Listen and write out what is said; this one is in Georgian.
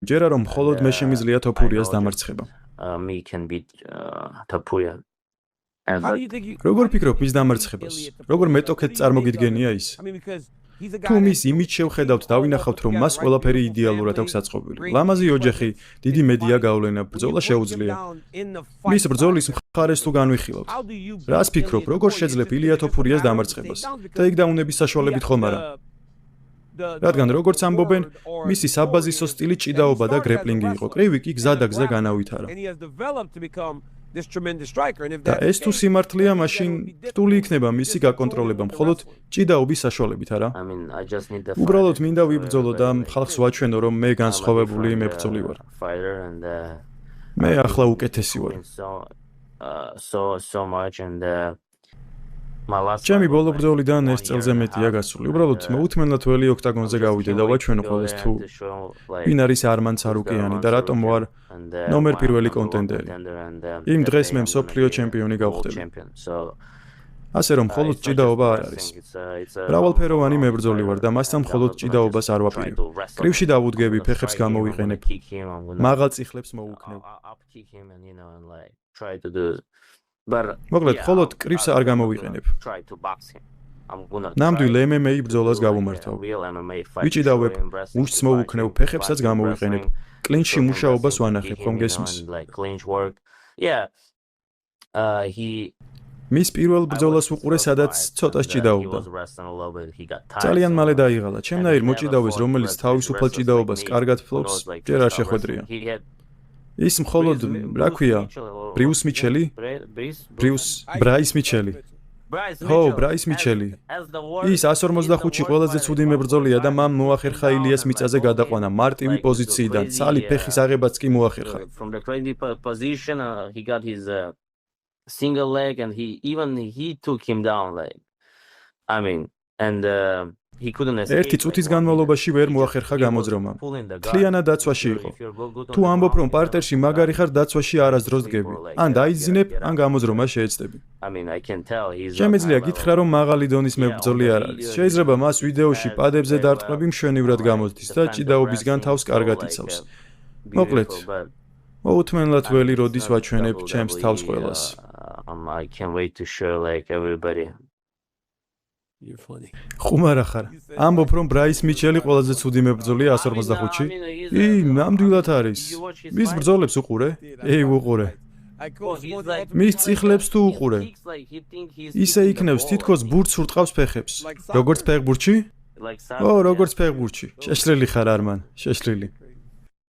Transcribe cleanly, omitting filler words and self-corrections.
ჯერა რომ მხოლოდ მე შემიძლია თოფურიას დამარცხება. Me can beat Topuria. როგორ ფიქრობ მის დამარცხებას? როგორ მეტოქეთ წარმოგიდგენია ის? თუ მის იმით შევხედავთ, დავინახავთ, რომ მას ყველაფერი იდეალურად აქვს აწყობილი. ლამაზი ოჯახი, დიდი მედია გავლენა, ბრძოლა შეუძლია. მის ბრძოლის მხარეს თუ განვიხილავთ. რას ფიქრობ, როგორ შეძლებ ილია თოფურიას დამარცხებას? ტეიქდაუნების საშუალებით ხომ არა? რადგან როგორც ამბობენ, მისი საბაზისო სტილი ჭიდაობა და გრეპლინგი იყო. კრივი კი გზა და გზა განავითარა. და ეს თუ სიმართლეა, მაშინ რთული იქნება მისი გაკონტროლება მხოლოდ ჭიდაობის საშუალებით, არა? უბრალოდ მინდა ვიბრძოლო და ხალხს ვაჩვენო, რომ მე განსხვავებული მებრძოლი ვარ. მე ახლა უკეთესი ვარ. ჩემი ბოლო ბრძოლიდან ეს წელზე მეტია გასული. უბრალოდ მოუთმენლად ველი ოქტაგონზე გავიდე და ვაჩვენო ყველას თუ ვინ არის არმან ცარუკიანი და რატომ ვარ ნომერ პირველი კონტენდერი. იმ დღეს მე მსოფლიო ჩემპიონი გავხდები. ასე რომ მხოლოდ ჭიდაობა არ არის. მრავალფეროვანი მებრძოლი ვარ და მასთან მხოლოდ ჭიდაობას არ ვაპირებ. კრივში დავუდგები, ფეხებს გამოვიყენებ. მაღალ წიხლებს მოვუქნევ. მოკლედ, მხოლოდ კრივს არ გამოვიყენებ. ნამდვილ MMA ბრძოლას გავუმართავ. ვიჭიდავებ, მუშტს მოვუქნევ, ფეხებსაც გამოვიყენებ. კლინჩში მუშაობას ვანახებ, ხომ გესმის? მის პირველ ბრძოლას უყურე, სადაც ცოტა ჭიდაობდა. ძალიან მალე დაიღალა. ჩემნაირ მოჭიდავეს, რომელიც თავისუფალ ჭიდაობას კარგად ფლობს, ჯერ არ შეხვედრია. ის მხოლოდ, რა ქვია, ბრიუს მიჩელი? ბრაის მიჩელი. ხო, ბრაის მიჩელი. ის 145-ში ყველაზე ცუდი მებრძოლია და მან მოახერხა ილიას მიწაზე გადაყვანა მარტივი პოზიციიდან, ცალი ფეხის აღებაც კი მოახერხა. Single leg and he took him down like he couldn't escape. ერთი წუთის განმავლობაში ვერ მოახერხა გამოძრომა. თლიანად დაცვაში იყო. თუ ამბობ რომ პარტერში მაგარი ხარ, დაცვაში არასდროს დგები. ან დაიძინებ, ან გამოძრომა შეეცდები. შემიძლია გითხრა რომ მაღალი დონის მებრძოლი არ არის. შეიძლება მას ვიდეოში პადებზე დარტყმები მშვენივრად გამოდის და ჭიდაობისგან თავს კარგად იცავს. მოკლედ, მოუთმენლად ველი როდის ვაჩვენებ ჩემს თავს ყველას. I can't wait to show like everybody. ხუმარა ხარ. ამბობ რომ ბრაის მიჩელი ყველაზე ცუდი მებრძოლია 145-ში? ნამდვილად არის. მის ბრძოლებს უყურე? ვუყურე. მის წიხლებს თუ უყურე? ისე იქნევს თითქოს ბურთს ურტყავს ფეხებს. როგორც ფეხბურთში? როგორც ფეხბურთში. შეშლილი ხარ არმან, შეშლილი.